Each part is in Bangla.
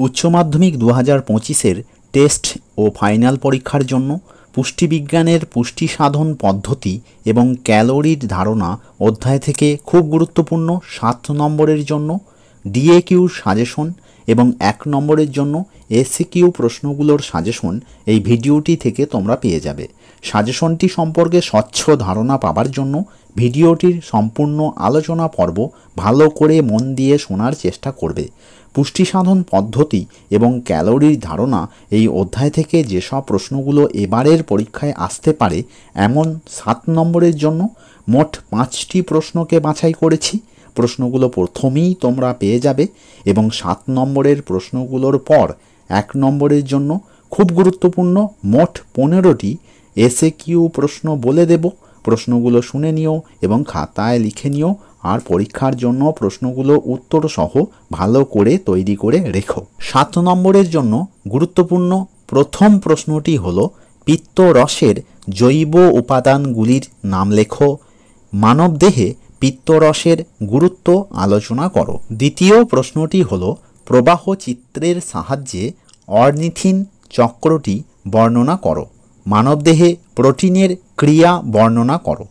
উচ্চ মাধ্যমিক 2025-এর টেস্ট ও ফাইনাল পরীক্ষার জন্য পুষ্টিবিজ্ঞানের পুষ্টি সাধন পদ্ধতি এবং ক্যালোরির ধারণা অধ্যায় থেকে খুব গুরুত্বপূর্ণ 7 নম্বরের জন্য ডিএকিউ সাজেশন এবং 1 নম্বরের জন্য এসিকিউ প্রশ্নগুলোর সাজেশন এই ভিডিওটি থেকে তোমরা পেয়ে যাবে। সাজেশনটি সম্পর্কে স্বচ্ছ ধারণা পাবার জন্য ভিডিওটির সম্পূর্ণ আলোচনা পর্ব ভালো করে মন দিয়ে শোনার চেষ্টা করবে। পুষ্টি সাধন পদ্ধতি এবং ক্যালোরির ধারণা এই অধ্যায় থেকে যেসব প্রশ্নগুলো এবারের পরীক্ষায় আসতে পারে এমন 7 নম্বরের জন্য মোট 5টি প্রশ্নকে বাছাই করেছি। প্রশ্নগুলো প্রথমেই তোমরা পেয়ে যাবে এবং 7 নম্বরের প্রশ্নগুলোর পর 1 নম্বরের জন্য খুব গুরুত্বপূর্ণ মোট 15টি এসএকিউ প্রশ্ন বলে দেব। প্রশ্নগুলো শুনে নিও এবং খাতায় লিখে নিও, আর পরীক্ষার জন্য প্রশ্নগুলো উত্তর সহ ভালো করে তৈরি করে রেখো। 7 নম্বরের জন্য গুরুত্বপূর্ণ প্রথম প্রশ্নটি হলো পিত্তরসের জৈব উপাদানগুলির নাম লেখো। মানবদেহে পিত্তরসের গুরুত্ব আলোচনা করো। দ্বিতীয় প্রশ্নটি হলো প্রবাহ চিত্রের সাহায্যে অর্নিথিন চক্রটি বর্ণনা করো। মানবদেহে প্রোটিনের ক্রিয়া বর্ণনা করো।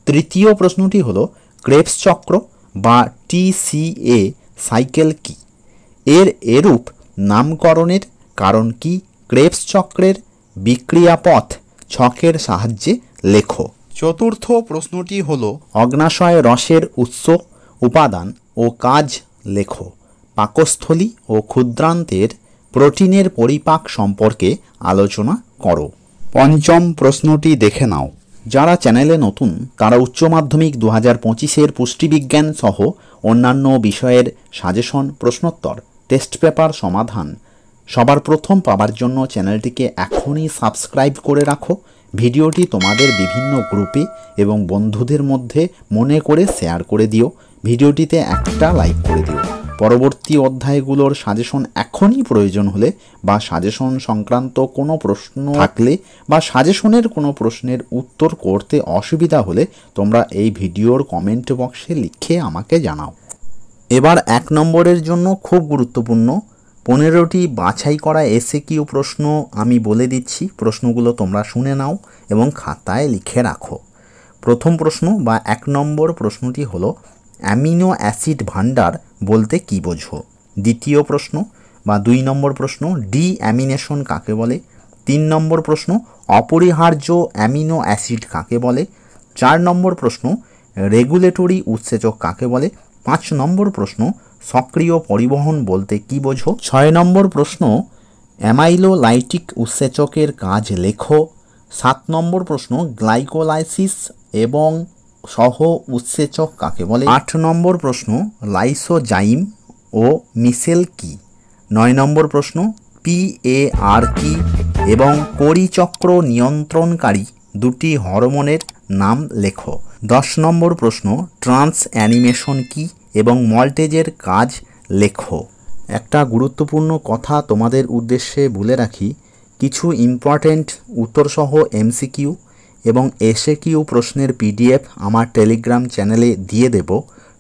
তৃতীয় প্রশ্নটি হলো ক্রেবস চক্র বা টিসিএ সাইকেল কি? এর এরূপ নামকরণের কারণ কি? ক্রেবস চক্রের বিক্রিয়াপথ ছকের সাহায্যে লেখো। চতুর্থ প্রশ্নটি হলো অগ্নাশয় রসের উৎস, উপাদান ও কাজ লেখো। পাকস্থলী ও ক্ষুদ্রান্তের প্রোটিনের পরিপাক সম্পর্কে আলোচনা করো। পঞ্চম প্রশ্নটি দেখে নাও। যারা চ্যানেলে নতুন তারা উচ্চ মাধ্যমিক 2025-এর পুষ্টিবিজ্ঞান সহ অন্যান্য বিষয়ের সাজেশন, প্রশ্নোত্তর, টেস্ট পেপার সমাধান সবার প্রথম পাবার জন্য চ্যানেলটিকে এখনই সাবস্ক্রাইব করে রাখো। ভিডিওটি তোমাদের বিভিন্ন গ্রুপে এবং বন্ধুদের মধ্যে মনে করে শেয়ার করে দিও। ভিডিওটিতে একটা লাইক করে দিও। পরবর্তী অধ্যায়গুলোর সাজেশন এখনই প্রয়োজন হলে বা সাজেশন সংক্রান্ত কোনো প্রশ্ন থাকলে বা সাজেশনের কোনো প্রশ্নের উত্তর করতে অসুবিধা হলে তোমরা এই ভিডিওর কমেন্ট বক্সে লিখে আমাকে জানাও। এবার 1 নম্বরের জন্য খুব গুরুত্বপূর্ণ 15টি বাছাই করা এসএকিউ প্রশ্ন আমি বলে দিচ্ছি। প্রশ্নগুলো তোমরা শুনে নাও এবং খাতায় লিখে রাখো। প্রথম প্রশ্ন বা 1 নম্বর প্রশ্নটি হলো অ্যামিনো অ্যাসিড ভাণ্ডার বলতে কী বোঝো? দ্বিতীয় প্রশ্ন বা 2 নম্বর প্রশ্ন ডিঅ্যামিনেশন কাকে বলে? 3 নম্বর প্রশ্ন অপরিহার্য অ্যামিনো অ্যাসিড কাকে বলে? 4 নম্বর প্রশ্ন রেগুলেটরি উৎসেচক কাকে বলে? 5 নম্বর প্রশ্ন সক্রিয় পরিবহন বলতে কী বোঝো? 6 নম্বর প্রশ্ন অ্যামাইলোলাইটিক উৎসেচকের কাজ লেখো। 7 নম্বর প্রশ্ন গ্লাইকোলাইসিস এবং সহ উৎসেচক কাকে বলে? 8 নম্বর প্রশ্ন লাইসোজাইম ও মিসেল কি? 9 নম্বর প্রশ্ন পিএআর কি এবং পরিচক্র নিয়ন্ত্রণকারী 2টি হরমোনের নাম লেখো। 10 নম্বর প্রশ্ন ট্রান্স অ্যানিমেশন কি এবং মল্টেজের কাজ লেখো। একটা গুরুত্বপূর্ণ কথা তোমাদের উদ্দেশ্যে বলে রাখি, কিছু ইম্পর্ট্যান্ট উত্তরসহ এমসিকিউ এবং এসএকিউ প্রশ্নের পিডিএফ আমার টেলিগ্রাম চ্যানেলে দিয়ে দেব।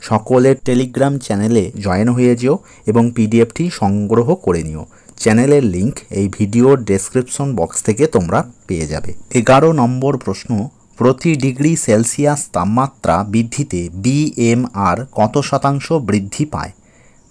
সকলের টেলিগ্রাম চ্যানেলে জয়েন হয়ে যেও এবং পিডিএফটি সংগ্রহ করে নিও। চ্যানেলের লিংক এই ভিডিওর ডেসক্রিপশন বক্স থেকে তোমরা পেয়ে যাবে। 11 নম্বর প্রশ্ন প্রতি ডিগ্রি সেলসিয়াস তাপমাত্রা বৃদ্ধিতে বিএমআর কত শতাংশ বৃদ্ধি পায়?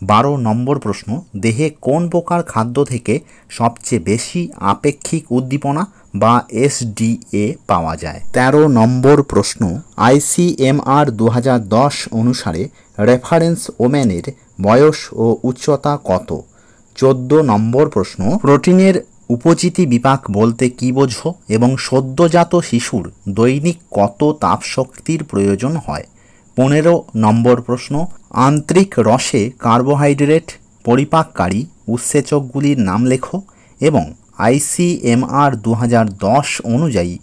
12 নম্বর প্রশ্ন দেহে কোন প্রকার খাদ্য থেকে সবচেয়ে বেশি আপেক্ষিক উদ্দীপনা বা এসডিএ পাওয়া যায়? 13 নম্বর প্রশ্ন আইসিএমআর 2010 অনুসারে রেফারেন্স ওমেনের বয়স ও উচ্চতা কত? 14 নম্বর প্রশ্ন প্রোটিনের উপচিতি বিপাক বলতে কী বোঝো এবং সদ্যজাত শিশুর দৈনিক কত তাপশক্তির প্রয়োজন হয়? 15 নম্বর প্রশ্ন আন্ত্রিক রসে কার্বোহাইড্রেট পরিপাককারী উৎসেচকগুলির নাম লেখো এবং আইসিএমআর 2010 অনুযায়ী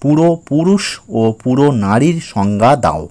পুরো পুরুষ ও পুরো নারীর সংজ্ঞা দাও।